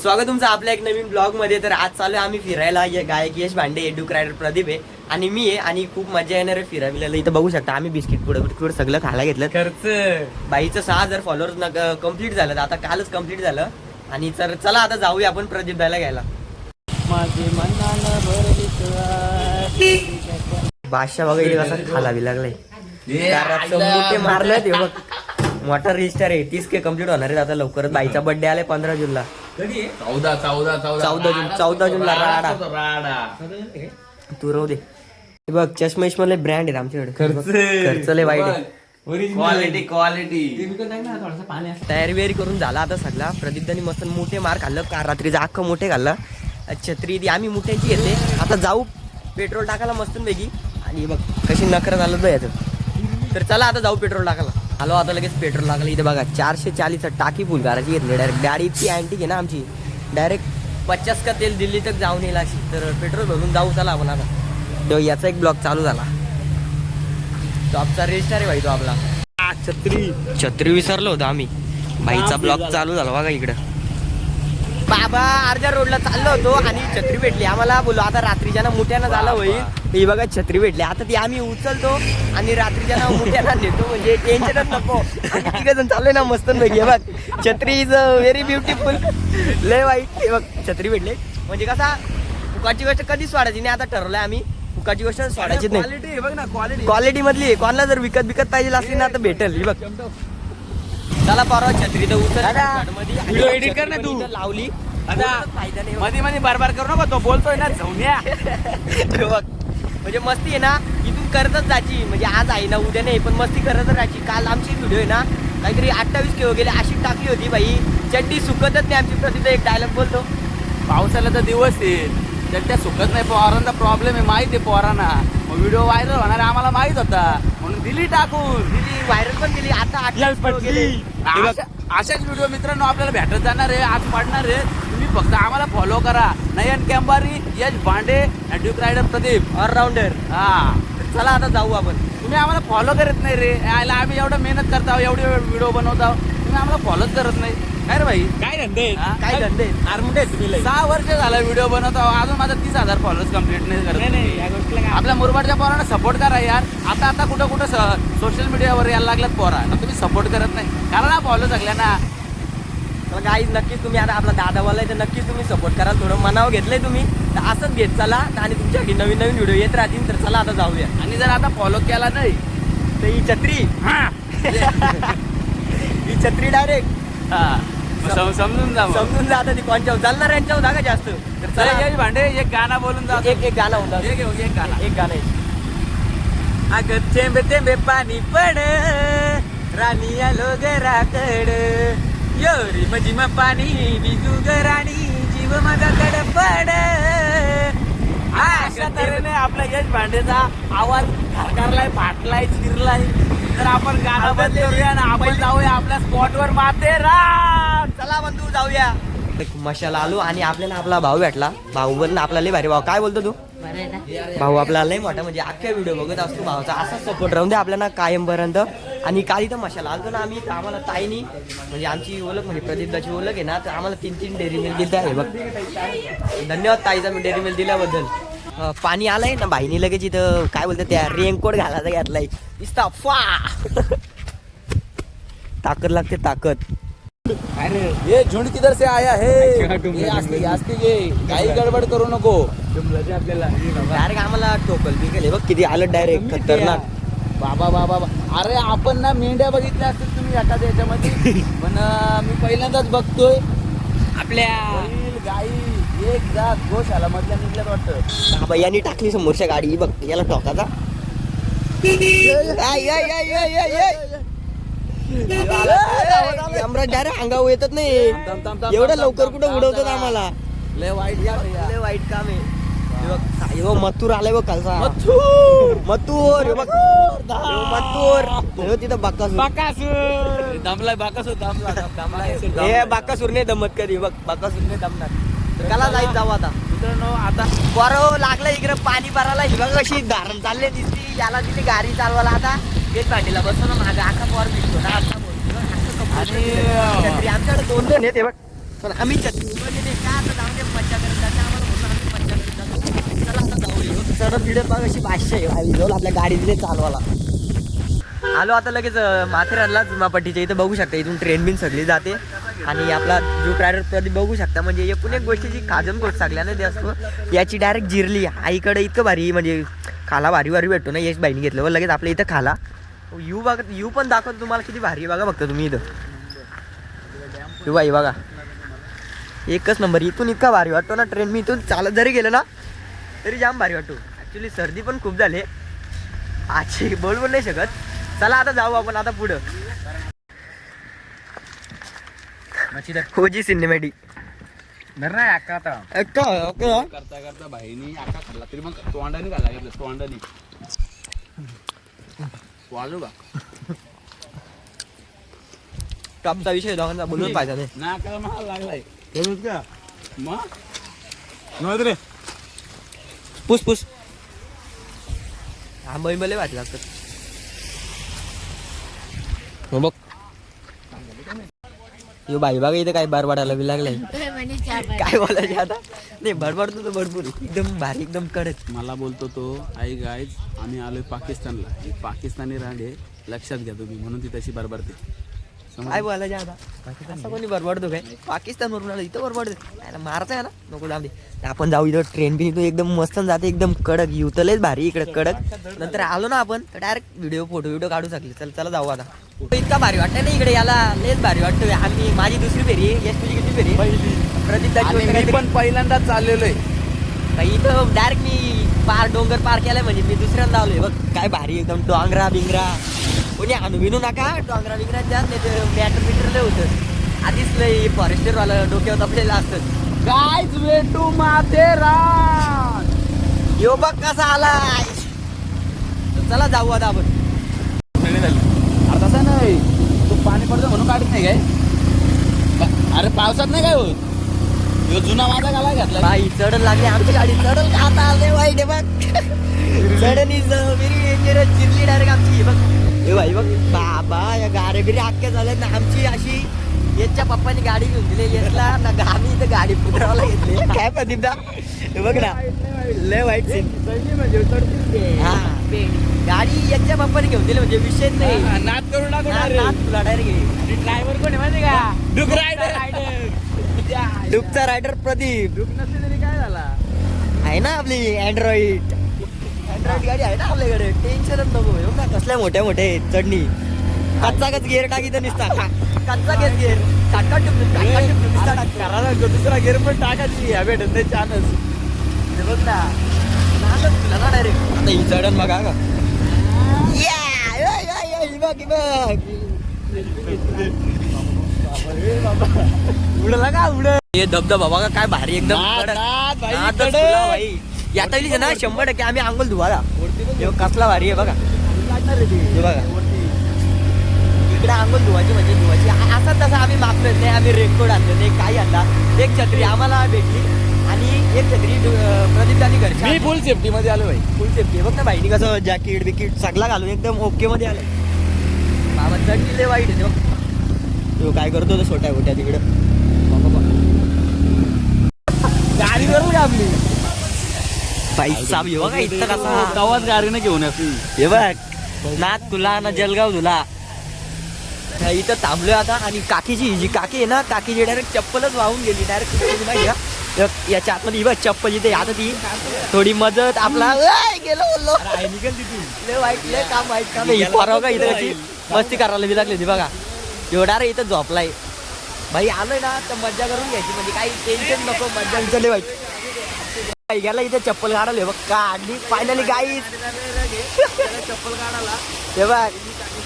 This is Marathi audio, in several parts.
स्वागत तुमचं आपल्या एक नवीन ब्लॉग मध्ये. तर आज चालू आहे आम्ही फिरायला. गायक यश भांडे, एडुक रायडर प्रदीप आहे आणि मी आहे आणि खूप मजा येणार आहे फिरायला. इथं बघू शकता आम्ही बिस्किट पुढे सगळं खायला घेतलं. खर्च बाईचं 6000 फॉलोअर्स कंप्लीट झालं, आता कालच कंप्लीट झालं. आणि तर चला आता जाऊया आपण प्रदीप दायला घ्यायला. बादशाह बघा इथे कसा खालावी लागलाय. मोठे मारलं ते बघ, मोठा रजिस्टर आहे. 30K कंप्लीट होणार आहे आता लवकरच. बाईचा बर्थडे आलाय 15 जूनला. 14 जूनला राडा तू राहू दे. बघ चष्मेश मध्ये ब्रँड आहे आमच्याकडे. खर्च लय वाईट आहे. क्वालिटी तयारी वेरी करून झाला आता सगळा. प्रदीपदानी मस्त मोठे मार खाल्लं का रात्रीचा अख्खं मोठे खाल्लं. छत्री ती आम्ही मोठ्यांची घेते. आता जाऊ पेट्रोल टाकायला मस्त वेगळी. आणि बघ कशी नखरत आलं तर याचं. तर चला आता जाऊ पेट्रोल टाकायला. आलो आता लगेच पेट्रोल टाकलं. इथे बघा 440 टाकी फुल करायची घेतली डायरेक्ट. गाडी इतकी अँटिक आहे ना आमची, डायरेक्ट 50 का तेल दिल्ली तक जाऊन येईल अशी. तर पेट्रोल भरून जाऊ चला आपण आता. तो याचा एक ब्लॉग चालू झाला. टॉपचा रजिस्टर आहे भाई तो आपला. छत्री विसरलो होतो आम्ही. भाईचा ब्लॉग चालू झाला बघा इकडं. बाबा अर्ध्या रोडला चाललो होतो आणि छत्री भेटली आम्हाला. बोलो आता रात्रीच्या ना मोठ्यानं झालं होईल. ही बघा छत्री भेटली. आता ती आम्ही उचलतो आणि रात्रीच्या ना मोठ्यानं नेतो, म्हणजे टेन्शनच नको. तिघ जण चाललोय ना मस्त पैकी. बघ छत्री इज व्हेरी ब्युटिफुल. लय वाईट. हे बघ छत्री भेटले म्हणजे कसा फुकाची गोष्ट कधीच सोडायची नाही. आता ठरवलंय आम्ही फुकाची गोष्ट सोडायचीच नाही. क्वालिटी मधली. कोणाला जर विकत पाहिजे असली ना तर भेटेल. ही बघ चला परवा छत्री तर उचल. व्हिडिओ एडिट कर ना तू. लावली आता फायदा नाही. मध्ये बार करू नका. तो बोलतोय ना जाऊया. बघ म्हणजे मस्ती आहे ना इथून करतच जायची. म्हणजे आज आहे ना उद्या नाही, पण मस्ती करतच राहायची. काल आमची व्हिडिओ आहे ना काहीतरी 28 किलो गेले अशी टाकली होती भाई. चड्डी सुकतच नाही आमची. प्रति एक डायलॉग बोलतो, पावसाला तर दिवस येईल, चड्ड्या सुकत नाही. पोरांचा प्रॉब्लेम आहे माहिती आहे पोरांना. व्हिडिओ व्हायरल होणार आम्हाला माहित होता म्हणून दिली टाकून. दिली व्हायरल पण दिली. आता 28 किलो गेले. अशाच व्हिडिओ मित्रांनो आपल्याला भेटत जाणार आहे, आज पडणार आहे. तुम्ही फक्त आम्हाला फॉलो करा. नयन कॅम्बारी, यश भांडे, एडुक रायडर प्रदीप, ऑलराऊंडर. हा चला आता जाऊ आपण. तुम्ही आम्हाला फॉलो करत नाही रे. यायला आम्ही एवढं मेहनत करतो, एवढे व्हिडिओ बनवतो, तुम्ही आम्हाला फॉलोच करत नाही. काय रे भाई, काय धंदे काय धंदे आरमुडे तुम्ही. 6 वर्ष झालं व्हिडिओ बनवतो, अजून माझा 30,000 फॉलोअर्स कम्प्लीट नाही करत. या गोष्टीला आपल्या मुरबाडच्या पोरांना सपोर्ट करा यार. आता कुठं सोशल मीडियावर यायला लागल्यात पोरा, तुम्ही सपोर्ट करत नाही. कारण हा फॉलो सगळ्या ना. गाईज नक्कीच तुम्ही आता आपला दादावाला आहे तर नक्कीच तुम्ही सपोर्ट करा. थोडं मनावर घेतलंय तुम्ही तर असंच घेत चला. आणि तुमच्यासाठी नवीन व्हिडिओ येत राहतील. तर चला आता जाऊया. आणि जर आता फॉलो केला नाही तर ही छत्री ही छत्री डायरेक्ट समजून जा. समजून जा. आता ती कोणच्या चालणार यांच्या होता का जास्त. तर चला यश भांडे एक गाणं बोलून जा. एक गाणं होता. एक गाणं आहे. अगं थेंबे थेंबे पाणी पड, राणी आलो घराकड, योरी मजी मग पाणी बिजू ग राणी, जीव माझा तडफड. अशा तऱ्हेने आपल्या यश भांडेचा आवाज घरकारलाय, फाटलाय, चिरलाय. तर आपण गाणं बंद करूया ना आपण जाऊया आपल्या स्पॉटवर. माथेरान चला बंधू जाऊया. मशाला आलो आणि आपल्याला आपला भाऊ भेटला. भाऊ बोल ना आपला लय भारी भाऊ. काय बोलतो तू. भाऊ आपला लय मोठा, म्हणजे अख्ख्या व्हिडिओ बघत असतो. भावाचा असाच सपोर्ट राहून दे आपल्याला कायमपर्यंत. आणि काल इथं मशाला आलतो ना आम्ही, तर आम्हाला ताईनी म्हणजे आमची ओळख म्हणजे प्रदीपदाची ओळख आहे ना, तर आम्हाला 3 डेअरी मिल्क दिलं आहे बघ. धन्यवाद ताईचा मी डेअरी मिल्क दिल्याबद्दल. पाणी आलंय ना भाईनी लगेच इथं काय बोलतात त्या रेनकोट घालायचा घेतलाय. इस्ता फा ताकद लागते ताकद. अरे ये झुंड किधर से आया है, ये आस्ती ये काही गडबड करू नको. डायरेक्ट आम्हाला टोकल बिकल बघ किती आलं डायरेक्ट खतरनाक. बाबा अरे आपण ना मेंढ्या बघितल्या असतील तुम्ही एखाद्या याच्यामध्ये, पण मी पहिल्यांदाच बघतोय आपल्या गाई एक जात गोशाला मधल्या निघल्यात वाटतं. बाबा यांनी टाकली समोरच्या गाडी बघ याला टोकाचा. डायरेक्ट अंगावर येतच नाही. एवढं लवकर कुठं उडवतात आम्हाला. लय वाईट लय वाईट काम आहे. मथुर आलाय बघ कालचा. मथुर तिथं बाकासूर दमलाय. बाकासूर नाही दमत कधी बघ. बाकासूर नाही दमणार. त्याला जाईल जाऊ आता. मित्रांनो आता बरं लागलं इकडे पाणी भरायला. ही बघ कशी धारण चालले दिसती. याला दिली गाडी चालवायला. आता तेच पाणीला बसतो ना माझा आखा पोर दिसतो ना. आता बोलतो आणि आमच्याकडे 2 जण आहेत बघ, पण आम्ही छत्री परत व्हिडिओ बघ अशी 500 आपल्या गाडीने चालवाला. आलो आता लगेच माथेरानला जुमापट्टीच्या इथं बघू शकता. इथून ट्रेन बिन सगळी जाते आणि आपला जो रायडर प्रदीप बघू शकता. म्हणजे एकूण एक गोष्टीची काजम कोट सगळ्यांना दे असतो. याची डायरेक्ट जिरली आईकडे इतकं भारी म्हणजे खाला भारी भेटतो ना. यश बाईने घेतलं व लगेच आपल्या इथं खाला यू बघा. यू पण दाखवतो तुम्हाला किती भारी बघा फक्त तुम्ही इथं. यू बाई बघा एकच नंबर. इथून इतका भारी वाटतो ना. ट्रेन मी इथून चालत जरी गेलं ना तरी जाम भारी वाटतो. ॲक्च्युली सर्दी पण खूप झाली आजची बोल नाही शकत. चला आता जाऊ आपण आता पुढं. होजी सिनेमॅटिक करता भाईनी आका खाल्ला तरी मग तोंडाने घाला घेतलं. तोंडाने वाजू का टॉपचा विषय दोघांचा बोलून पाहिजे नाही ना का मला लागलाय का मग रे पुस पुस हा मला वाटलं असतं. बघ यो बाई बघा इथं काय बरबडायला बी लागलाय. काय बोलायचे आता नाही बडबडतो तो भरपूर एकदम भारी एकदम कडक. मला बोलतो तो आई गाईज आम्ही आलोय पाकिस्तानला. पाकिस्तानी रांडे लक्षात घ्या तुम्ही म्हणून ती तशी बरबडते. काय बोलायचे आता असं कोणी बरबडतो काय. पाकिस्तान वरून आलं इथं बरबडतो मारताय ना नको जाऊ दे. आपण जाऊ इथं ट्रेन बी इथं एकदम मस्त जाते एकदम कडक. युतलेच भारी इकडे कडक. नंतर आलो ना आपण तर डायरेक्ट फोटो काढू शकले. चला जाऊ आता. इतका भारी वाटतंय ना इकडे याला लेच भारी वाटतोय. आम्ही माझी दुसरी फेरी यश तुझी किती फेरी प्रदीप पण पहिल्यांदाच चाललेलो आहे. इथं डायरेक्ट मी डोंगर पार केलाय म्हणजे मी दुसऱ्यांदा आलोय बघ. काय भारी एकदम डोंगरा बिंगरा कोणी आणू बिनू नका. डोंगरा बिंगरात जास्त नाही तर मॅटर बिटर लय होतं. आधीच लय फॉरेस्टर वाला डोक्यावर आपल्याला असतं. गाईज वेटू माथेरान यो बघ कसा आलाय. चला जाऊ आता आपण. अरे तसं नाही तू पाणी पडतं म्हणून काढत नाही काय. अरे पावसात नाही काय होत. ह्यो जुना माझा घाला घातला बाई चढण लागली आमची गाडी. चढण आता आले वाईट आहे बघ. चढण इज व्हेरी डेंजरस. चिरली डायरेक्ट आमची बघ. हे भाई बघ बाबा या गाड्या बिरी अख्ख्या झाल्या ना आमची. अशी याच्या पप्पानी गाडी घेऊन दिली येसला ना. आम्ही इथं गाडी पुतरावाला घेतली. काय प्रदीपदा हे बघ ना लय वाईट सीन. हा गाडी याच्या पप्पानी घेऊन दिली म्हणजे विषय नाही. नाद करू नाद तुला डायरेक्ट. ड्रायव्हर कोण आहे माहिती का. डुक रायडर डुकचा रायडर प्रदीप. डुक नसते तरी काय झाला. आहे ना आपली अँड्रॉइड गाडी आहे ना आपल्याकडे. टेन्शनच नको हो ना. कसल्या मोठ्या चढणी कच्चाच गेअर टाकी तर निसता कच्चा गेअर दुसरा गेअर पण टाकायची ह्या भेटत नाही छानच. बघ ना तुला ना डायरेक्ट आता ही चढण बघा का. उडला का उड हे धबधबा बघा काय भारी एकदम. भाई याता ना 100% आम्ही आंघोळ धुवाला. कसला भारी आहे बघा. हे बघा इकडे आंघोळ धुवायची म्हणजे धुवायची. असा तसा आम्ही मागलोच नाही. आम्ही रेनकोट आणलं नाही काही आणला. एक छत्री आम्हाला भेटली आणि एक छत्री प्रदीपदानी घरची. मी फुल सेफ्टी मध्ये आलो भाई. फुल सेफ्टी बघ ना बाईनी कसं जॅकेट बिकेट सगळा घालून एकदम ओके मध्ये आलं. बाबा चढली लय वाईट आहे तो. काय करतो तो छोट्या मोठ्या तिकडं गाडी करू का आपली पैसा बघा इथं कसा गावात गाडीने घेऊन हे बघ ना तुला ना जलगाव तुला. इथं थांबलोय आता आणि काकीची जी काकी आहे ना काकीची डायरेक्ट चप्पलच वाहून गेली डायरेक्ट माहिती का. याच्या आतमध्ये बघ चप्पल इथे आता ती थोडी मदत आपला गेलो बोललो लय वाईट लय काम वाईट काम. परवा का इथं कशी मस्ती करायला बी लागली ती बघा. एवढा रे इथं झोपलाय भाई. आलोय ना तर मज्जा करून घ्यायची म्हणजे काही टेन्शन नको. मज्जा लय वाईट. गेला इथे चप्पल काढायला बघ काढली फायनली गाई चप्पल काढायला. हे बघ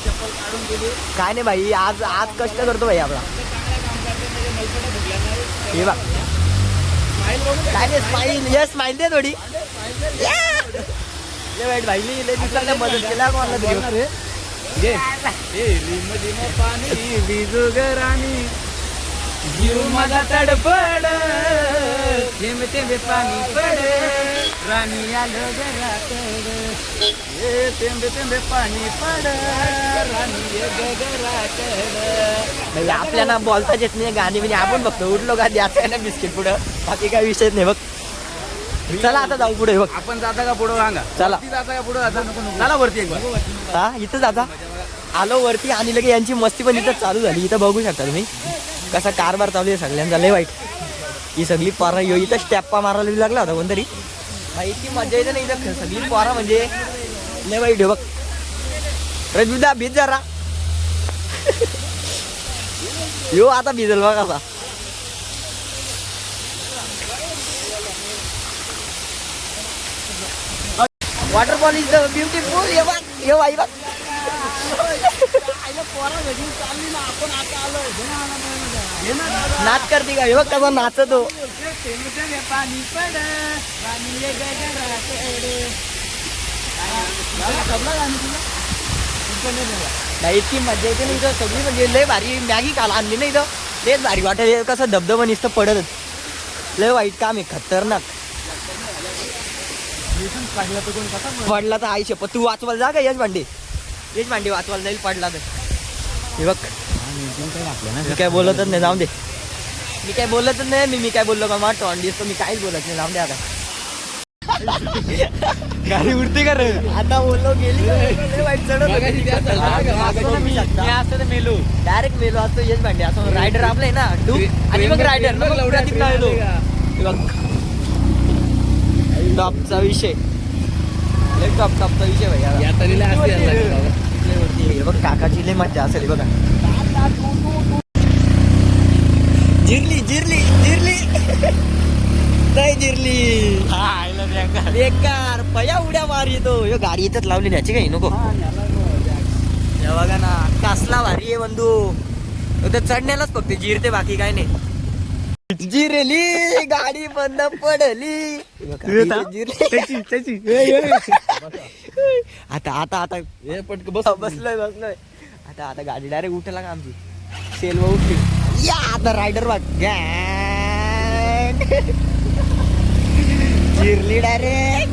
चप्पल काढून गेली काय नाही भाई. आज कष्ट करतो भाई आपला. हे बघ काय नाही स्माईल. ये स्माईल दे थोडी. वाईट भाई दुसऱ्याला मदत केला कोणाला तरी. पाणी विजू राणी जीव माझा तडपड थेंब थेंब पाणी पड राणी आलो घरात थेंब थेंब पाणी पड राणी घरात. आपल्याला बोलताच येत नाही गाणी म्हणजे आपण बघतो उठलो का द्यायचं आहे ना बिस्किट पुढं बाकी काय विषय नाही बघ. चला आता जाऊ पुढे बघ. आपण जाता का पुढं सांगा. चला. वरती जाता का पुढं जाता. चला वरती एक बार. हा इथं जाता आलो वरती आणि लगे यांची मस्ती पण इथं चालू झाली. इथं बघू शकता तुम्ही कसा कारभार चालू आहे सगळ्यांचा. लय वाईट ही सगळी पोरा इथं स्टॅप्पा मारायला लागला होता कोणतरी. इतकी मजा येते ना इथं सगळी पोरा म्हणजे लय वाईट आहे बघ. रजूदा भिज जरा. यो आता भिजल बघ कसा. Waterfall is beautiful. ये बघ ये बाई बघ. नाच करते का हे बघ कसा नाचतो. नाही इतकी मजा येते ना इथं सगळी म्हणजे लय भारी. मॅगी काल आणली ना इथं तेच भारी वाटत. कसं धबधबा नुसतं पडतच. लय वाईट काम आहे खतरनाक. पडला तर आई शपथ तू वाचवायला जा का यश भांडे. यश भांडे वाचवायला जाईल पडला तर. हे बघ मी काय बोलतच नाही जाऊन दे. मी काय बोलतच नाही. मी काय बोललो का मला टॉन दिसतो. मी काहीच बोलत नाही जाऊन दे आता. गाडी उडते का रे आता बोललो गेली. वाईट चढत मेलो डायरेक्ट मेलो असतो. यश भांडे असं रायडर आपलाय ना डू आणि मग रायडर टॉपचा विषय. टॉपचा विषय भैया. बघ काकाची लय मजा असेल बघा. जिरली जिरली जिरली नाही जिरली. बेकार पया उड्या मार येतो. गाडी इथंच लावली न्याची काही नको. बघा ना कसला भारी आहे बंधू. तर चढण्यालाच फक्त जिरते बाकी काय नाही. जिरली गाडी बंद पडली. आता आता आता बसलोय बसलोय. आता गाडी डायरेक्ट उठला का आमची. सेल उठली या आता रायडर बघ जिरली डायरेक्ट.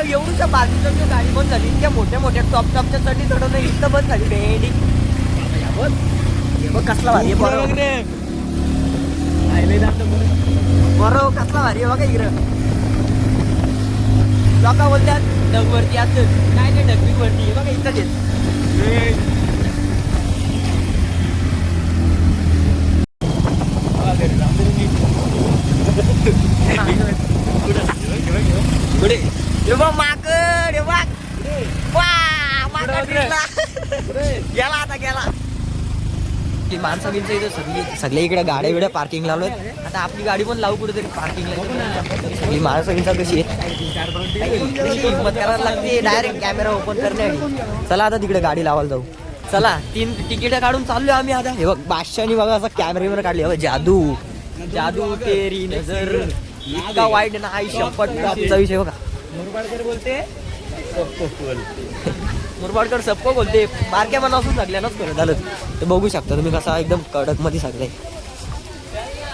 एवढूच्या बाजूच्या गाडी बंद झाली. इतक्या मोठ्या मोठ्या टॉपच्या चढणी चढवलं इथं बंद झाली. भेंडी बघ कसला भारी बरोबर कसला भारी आहे बघा इकडं. लोक बोलतात ढगवरती असत काय नाही ढगवीक वरती बघा इथंच येत. पुढे माकड गेला आता गेला. माणसं बिनचं इथं सगळे इकडे गाड्या बिड्या पार्किंग लावलोय. आता आपली गाडी पण लावू कुठेतरी पार्किंगला. सगळी माणसं बिनचा कशी आहेत हिंमत करायला लागते डायरेक्ट कॅमेरा ओपन करण्यासाठी. चला आता तिकडे गाडी लावायला जाऊ. चला 3 तिकीट काढून चाललोय आम्ही आता. हे बघ बादशाहनी बघा असं कॅमेऱ्यावर काढले. जादू जादू तेरी नजर इतका वाईट ना आई शपथ. टॉपचा विषय बघा. मुरबाडकर बोलते मुरबाडकर सबको बोलते. बारक्या मनापासून सगळ्यांनाच करत झालं. तर बघू शकता तुम्ही कसा एकदम कडक मध्ये सगळे.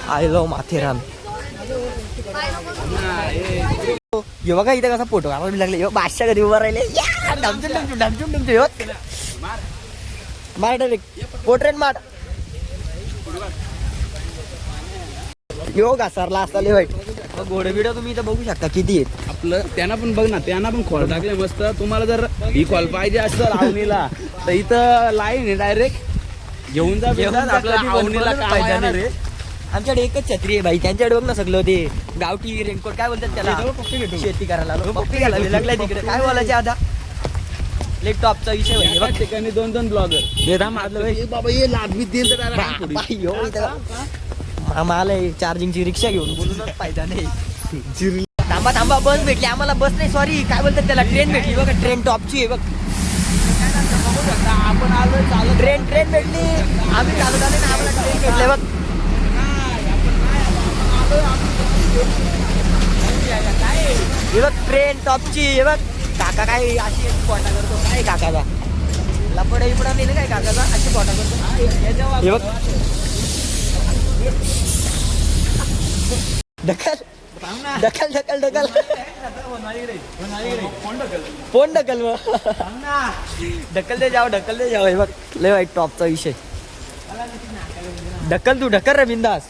I love Matheran. हे बघा इथं कसा फोटो काढायला लागले. बादशाह कधी उभा राहिले मार डायरेक्ट पोर्ट्रेट मार. यो घासारला असता लय वाईट. घोडे बिडे तुम्ही इथं बघू शकता किती आहेत. आपलं त्यांना पण बघ ना. त्यांना पण खोल टाकले मस्त. तुम्हाला जर ही कॉल पाहिजे असेल आवनीला तर इथं लाईन आहे डायरेक्ट घेऊन जा. रे आमच्याकडे एकच छत्री आहे भाई. त्यांच्याकडे बघ ना सगळं ते गावठी रेनकोट काय बोलतात त्याला. शेती करायला पप्पी घालावी लागलाय तिकडे. काय बोलायचे आता लेट टॉपचा विषय म्हणजे बघ ठिकाणी 2 ब्लॉगर बाबा ये लादवी देईल आम्हाला चार्जिंगची रिक्षा घेऊन बोलूनच फायदा नाही. थांबा थांबा बस भेटली आम्हाला. बस नाही सॉरी काय बोलतात त्याला ट्रेन भेटली बघा. ट्रेन टॉपची आहे बघ. आपण आलोय चालत. ट्रेन भेटली आम्ही चालत आले ना आम्हाला ट्रेन भेटले बघ. हे बघ ट्रेन टॉपची हे बघ. काका काय अशी पोटा करतो काय काकाचा लपडा बिपडा नाही काय काकाचा अशी पोटा करतो. हे बघ ढकल ढकल ढकल ढकल फोन ढकल मग ढकल दे जाओ हे बघ लय वाईट टॉपचा विषय. ढकल तू ढकल रे बिंदास.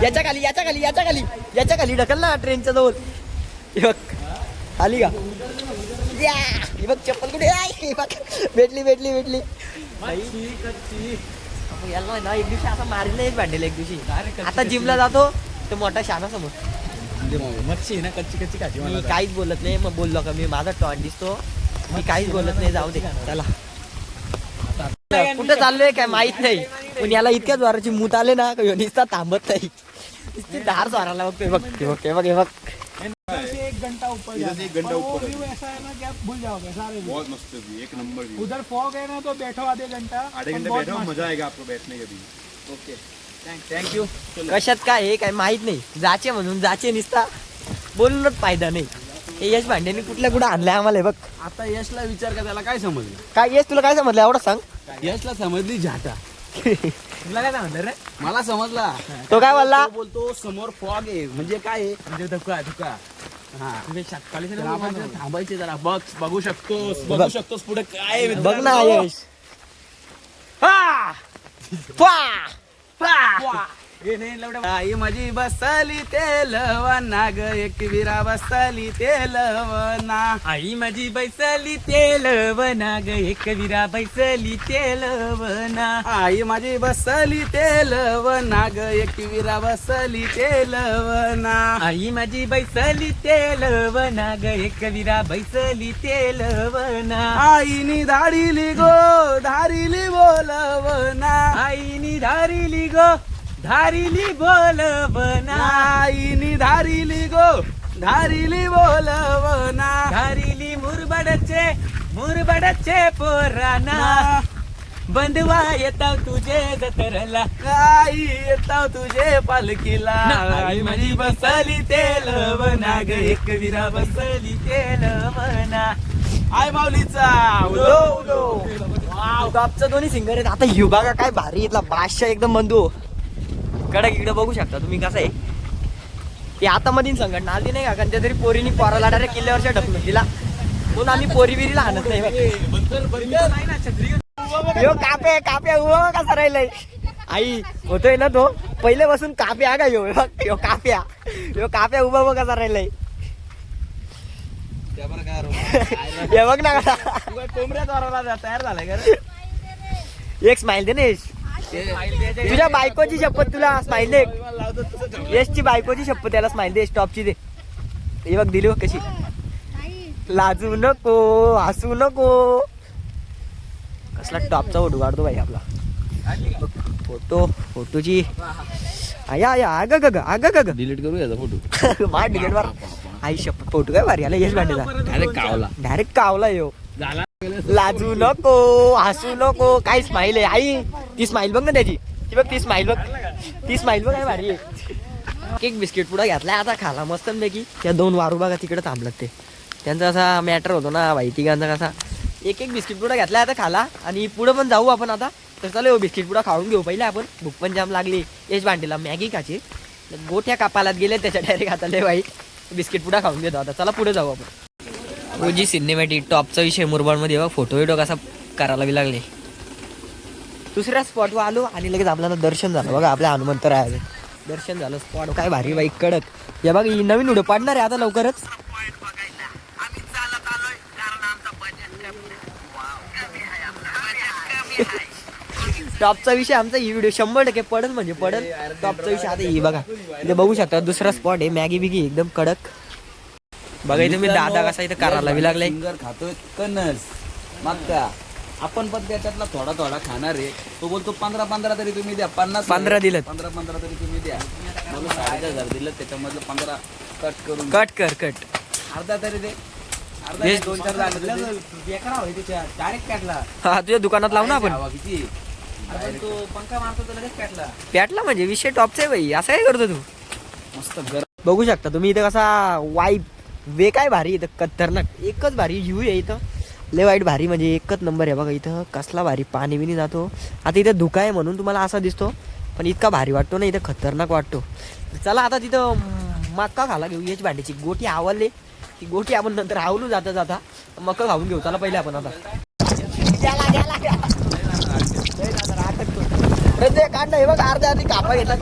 याच्या खाली याच्या खाली याच्या खाली याच्या खाली ढकल ना ट्रेनच्या जवळ. हे बघ आली का या, हे बघ चप्पल कुठे आहे? हे बघ भेटली भेटली भेटली. याला ना एक दिवशी असं मारलं एक भांडेल एक दिवशी. आता जिमला जातो तर मोठा शाना समोर. मच्छी ना कच्ची कच्ची खाची मी काहीच बोलत नाही. मग बोललो का मी माझा टॉन दिसतो. मी काहीच बोलत नाही. जाऊ दे चला. कुठं चाललोय काय माहित नाही. पण याला इतक्या जोराची मूत आले ना नुसता थांबत नाही. नुसती धार जोराला बघतोय. बघ हे बघ हे बघ हे बघ. 1 घंटा ऊपर इधर 1 घंटा ऊपर है। ऐसा है ना कि आप भूल जाओगे सारे बहुत मस्त व्यू, एक नंबर व्यू। उधर फॉग है ना तो बैठो आधे घंटा बैठो, मजा आएगा आपको बैठने के भी। Okay thank you. कशात काय हे काय माहित नाही. जाचे म्हणून जाचे निसता बोलूनच फायदा नाही. हे यश भांड्याने कुठल्या कुठं आणलंय आम्हाला. हे बघ आता यशला विचार का त्याला काय समजलं. काय यश तुला काय समजलं एवढं सांग. यशला समजली झाटा. तुला काय समजलं रे. मला समजला. तो काय बोलला. तो बोलतो समोर फॉग आहे म्हणजे काय आहे म्हणजे धुका धुका. हा तर आपण थांबायचे जरा. बघू शकतोस पुढे काय आहे बघ ना यश. आई माझी बसली तेलवना ग एकविरा बसली तेलवना. आई माझी बैसली तेलवना ग एकविरा बैसली तेलवना. आई माझी बसली तेलवना ग एकविरा बसली तेलवना. आई माझी बैसली तेलवना ग एकविरा बैसली तेलवना. आईनी धाडिली गो धारिली बोलवना. आईनी धारिली गो धारिली बोलवना. आईनी धारिली गो धारिली बोलवना. धारिली मुरबडचे पोराना. बंधवा येताव तुझे जतरला. आई येताव तुझे पालखीला. आई माझी बसली तेलवना ग एकविरा बसली तेलवना. आई माऊलीचा उदो उदो. टॉपचं दोन्ही सिंगर आहेत. आता ह्यो बघा काय भारी इथला बादशाह एकदम बंधू कडक इकडे बघू शकता तुम्ही कसं आहे. ते आता मधील संकट आली नाही का कोणत्या तरी पोरीनी पोराला डायरेक्ट किल्ल्यावरच्या ढकलून दिला. म्हणून आम्ही पोरी बिरीला आणत नाही. ह्यो कापे कापे उभा कसा राहिलाय. आई होतोय ना तो पहिले बसून कापे हा का ह्यो ह्यो काप्या उभा बघ कसा राहिलाय. हे बघ ना कसा कोंबड्या द्वाराला तयार झालाय का. एक स्माइल दे ना. तुझ्या बायकोची शपथ तुला स्माइल दे. यशची बायकोची शपथ त्याला स्माइल दे. स्टॉपची दे. हे बघ दिली बघ कशी. लाजू नको हसू नको. कसला टॉपचा फोटो काढतो भाई आपला. फोटोची आया आया आग ग आग ग डिलीट करू याचा फोटो. मा डिलीट मार. आई शपथ फोटो काय भारी आला यश भांडेचा. डायरेक्ट कावला यो. लाजू नको हसू नको. काय स्माइल आहे आई. ती स्माइल बघ ना त्याची. ती बघ ती स्माइल बघ. ती स्माइल बघ काय भारी आहे. एक बिस्किट पुढे घेतलाय आता खाला मस्त पैकी. त्या 2 वारू बघा तिकडे थांबलं ते. त्यांचा असा मॅटर होतो ना भाई तिघांचा कसा. एक बिस्किट पुडा घेतलाय आता खाला. आणि पुढे पण जाऊ आपण आता. तर चला बिस्किट पुडा खाऊन घेऊ पहिले आपण. भूक पण जाम लागली. यश भांडीला मॅगी खायची. गोठ्या कापालात गेले त्याच्या डायरेक्ट आता लय भाई बिस्किट पुडा खाऊन घेतो आता. चला पुढे जाऊ आपण. जी सिनेमॅटिक टॉपचा विषय मुरबाडमध्ये बघा. फोटो विडो कसा करायला बी लागले. दुसऱ्या स्पॉटवर आलो आणि लगेच आपल्याला दर्शन झालं बघा. आपल्या हनुमंतरायाचं दर्शन झालं. स्पॉट काय भारी बाईक कडक. या बघा ही नवीन व्हिडिओ पाडणार आहे आता लवकरच. टॉपचा विषय आमचा ही व्हिडिओ 100% पडल म्हणजे पडल. टॉपचा विषय आता ही बघा इथे बघू शकता. दुसरा स्पॉट आहे मॅगी बिगी एकदम कडक. बघा इथे मी दादा कसा इथं करायला बी लागलाय. फिंगर खातोय कणस मागता. आपण पण त्याच्यातला थोडा थोडा खाणार आहे. तो बोलतो 15 तरी तुम्ही द्या. 15 दिलं. 15 तरी तुम्ही द्या. मला 1000 दिलं त्याच्यामधलं 15 कट करून कट अर्धा तरी दे. अर्धा 2-4 डायरेक्ट काढला. हा तुझ्या दुकानात लावू ना आपण. किती तो पंखा मारतो तर लगेच काढला. पॅटला म्हणजे विषय टॉपचा आहे भाई. असं काय करतो तू. मस्त गरम बघू शकता तुम्ही इथं कसा वाईब वे काय भारी इथं खतरनाक. एकच भारी व्ह्यू आहे इथं. लय वाईट भारी म्हणजे एकच नंबर आहे बघा. इथं कसला भारी पाणी बिनी जातो. आता इथं धुका आहे म्हणून तुम्हाला असा दिसतो. पण इतका भारी वाटतो ना इथं खतरनाक वाटतो. चला आता तिथं मक्का खाला घेऊ. याची भांडीची गोटी आवडली. ती गोटी आपण नंतर आवलू जाता जाता मक्का खाऊन घेऊ. चला पहिले आपण आता ते काढलं हे बघ अर्ध्या अर्धी कापा घेतला हे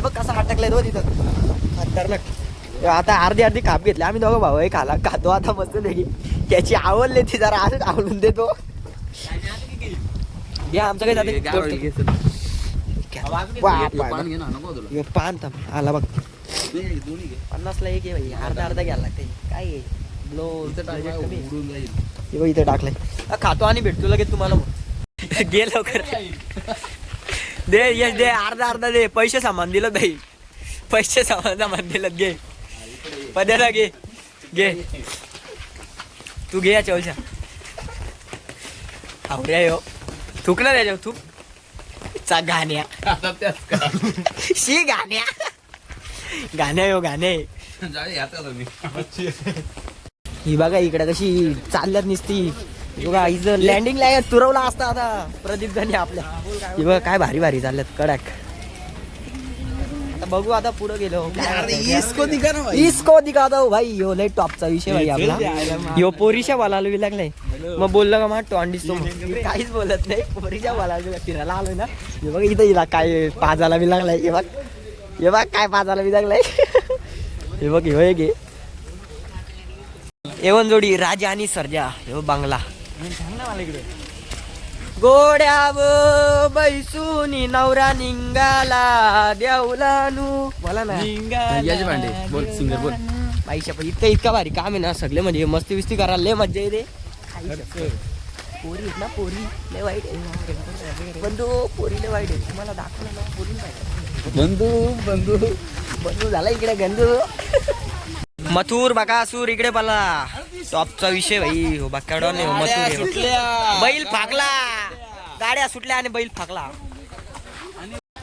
बघ कसा अटकलाय तो तिथं खतरनाक. आता अर्धी काप घेतली आम्ही दोघं भाऊ खाला खातो आता मस्त नाही त्याची आवडली ती जरा असंच आवडून देतो. घ्या आमचं काही जाते पान थांब आला बघ 50ला एक आहे भाई अर्धा घ्यायला लागते काय इथं टाकलंय खातो आणि भेटतो लगेच तुम्हाला मग गे लवकर दे यश दे अर्धा दे पैसे सामान दिलं भाई पैसे सामान दिलं घे पद्याला घे तू घे या चवलच्या आवड्या यो थुक ना त्याच्यावर थुक चा गाण्या शी गाण्या यो गाणे ही बघा इकडे कशी चालल्यात निसती बघा हिचं लँडिंगला तुरवला असता आता प्रदीप गाणे आपल्या ही बघा काय भारी चालल्यात कडक. आता बघू आता पुढे गेलो इसको दिखा दो भाई यो लय टॉपचा विषय भाई आपला यो पोरीच्या बालाला बी लागलाय मग बोललं का मग तोंड दिसतो काहीच बोलत नाही पोरीच्या बालाला फिरायला आलोय ना हे बघ इथं हिला काय पाजाला बी लागलाय हे बघ काय पाजाला बी लागलाय हे बघ हे घे एवन जोडी राजा आणि सर्जा हे बांगला गोड्या बैसुनी नवरा निघाला देवलानू बोला ना बोल सिंगर बोल बाईच्या पण इतका भारी काम आहे ना सगळे म्हणजे मस्ती विस्ती करायला लय मज्जा येते. पोरी आहेत ना पोरी लय वाईट आहे बंधू पोरी लय वाईट आहे तुम्हाला दाखवलं ना पोरी बंधू झाला इकडे गंधू मथुर बकासूर इकडे पाला टॉपचा विषय भाई हो बाकाडॉन मथुर बैल फाकला गाड्या सुटल्या आणि बैल फाकला.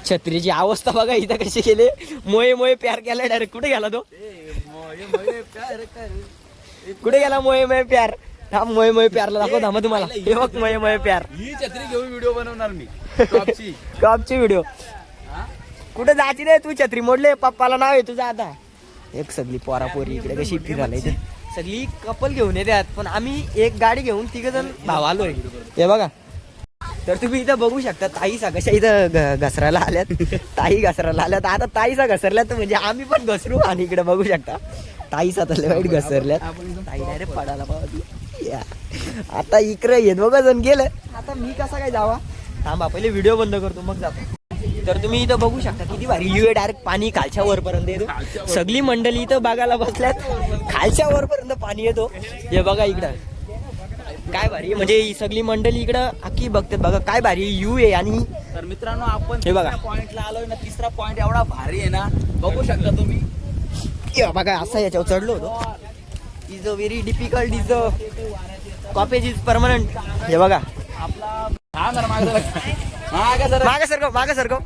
छत्रीची अवस्था बघा इथं कशी केले मोये प्यार केला डायरेक्ट कुठे गेला तो कुठे गेला मोये प्यार थांब मोये प्यारला दाखव थांबा तुम्हाला हे बघ मोये प्यार ही छत्री घेऊन व्हिडिओ बनवणार मी टॉपची व्हिडिओ कुठे जायची नाही तू छत्री मोडले पप्पाला नाव आहे तुझं आता. एक सगळी पोरापोरी इकडे कशी फिरायला इथे सगळी कपल घेऊन येतात पण आम्ही एक गाडी घेऊन 3 जण भाव आलोय हे बघा. तर तुम्ही इथं बघू शकता ताई कशा इथं घसरायला आल्यात आता ताईचा घसरल्यात म्हणजे आम्ही पण घसरू आणि इकडे बघू शकता ताईचा तर वाईट घसरल्यात ताई डायरेक्ट पडायला पाहिजे. आता इकडे येत बघा जण गेलं आता मी कसा काय जावा थांबा पहिले व्हिडिओ बंद करतो मग जातो. तर तुम्ही इथं बघू शकता किती भारी यू डायरेक्ट पाणी खालच्या वरपर्यंत येतो सगळी मंडळी इथं बघायला बसल्यात खालच्या वरपर्यंत पाणी येतो हे बघा इकडं काय भारी म्हणजे ही सगळी मंडळी इकडं अख्खी बघतात बघा काय भारी यू आहे. आणि तर मित्रांनो आपण हे बघा पॉइंटला आलोय ना तिसरा पॉइंट एवढा भारी आहे ना बघू शकता तुम्ही हे बघा असं याच्यावर चढलो होतो is a very difficult is a cottage is permanent हे बघा आपला मागे सरको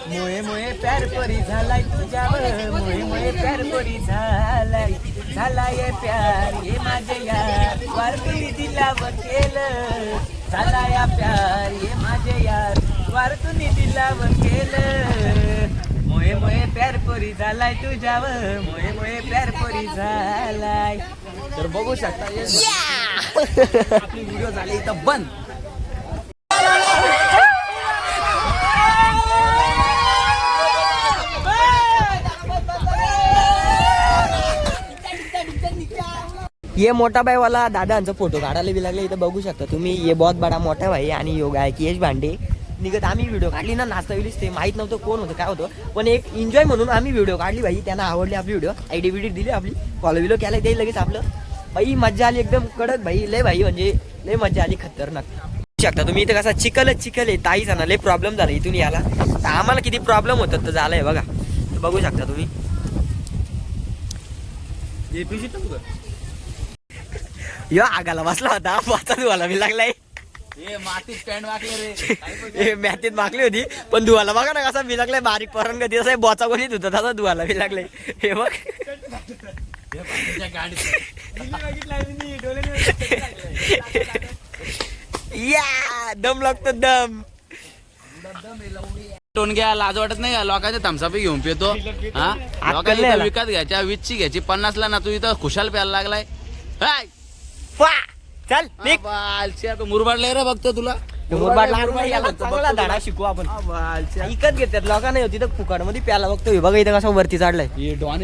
मोये प्यार परी झालाय तुझ्यावर मोये प्यार परी झालाय प्यार हे माझे यार वार तुम्ही दिला वकेल झालाय प्यार हे माझे यार वार तुम्ही दिला वकेल मोये प्यार परी झालाय तुझ्यावर मोये प्यार परी झालाय. तर बघू शकता आपली व्हिडिओ झाली इथं बंद. ये मोठा भाई वाला दादांचा फोटो काढायला बी लागले इथं बघू शकता तुम्ही ये बहुत बडा मोठा भाई आणि योगा आहे यश भांडे निघत आम्ही व्हिडिओ काढली ना नाचता वेळीच ते माहित नव्हतं कोण होतं काय होतं पण एक एन्जॉय म्हणून आम्ही व्हिडिओ काढली भाई त्यांना आवडली आपली व्हिडिओ आयडी दिली आपली फॉलो विलो केला ते लगेच आपलं भाई मज्जा आली एकदम कडक भाई लय भाई म्हणजे लय मज्जा आली खतरनाक. शकता तुम्ही इथं कसा चिखल आहे ताईचा ना लय प्रॉब्लेम झाला इथून याला तर आम्हाला किती प्रॉब्लेम होतात तर झालंय बघा बघू शकता तुम्ही यो आगाला बसला होता वाचा धुवाला मी लागलाय मातीत पॅन्ट वाकले रे मॅतीत मागली होती पण धुवाला बघा ना कसा मी लागलाय बारीक परंगती असा बोचा कोणी धुत तसा धुवाला मी लागलाय हे बघ या दम लागतो दम टोन घ्या लाज वाटत नाही का लोकांच्या थम्सअप घेऊन पितो हा लोकांना विकत घ्यायच्या 20ची घ्यायची 50ला ना तू इथं खुशाल प्यायला लागलाय पा चल निघ. मुरबाडला रे बघतो तुला मुरबाड लहान मुलं याला चांगला धडा शिकू आपण. इकत घेतात लोकांना होती तर फुकाडमध्ये प्याला बघतो. हे बघा इथं कसं वरती चढलाय.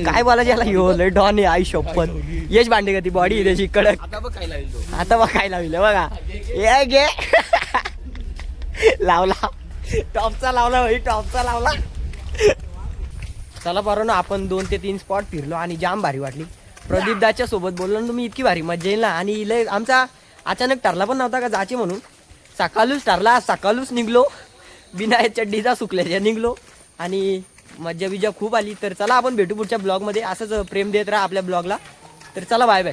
काय बोलायचं याला यो लय डॉन आहे आई शपथ. यश भांडे का ती बॉडी त्याची कडक. आता बघ काय लावलं बघा. ये गे लावला टॉपचा लावला भाई टॉपचा लावला. चला बरं ना आपण 2 ते 3 स्पॉट फिरलो आणि जाम भारी वाटली. प्रदीप दाच्या सोबत बोललो ना तुम्ही इतकी भारी मजा येईल ना. आणि लय आमचा अचानक ठरला पण नव्हता का जायचे म्हणून. सकाळूच ठरला सकाळूच निघलो बिना चड्डीचा सुकल्याच्या निघलो आणि मज्जा बिजा खूप आली. तर चला आपण भेटू पुढच्या ब्लॉगमध्ये. असंच प्रेम देत राहा आपल्या ब्लॉगला. तर चला बाय बाय.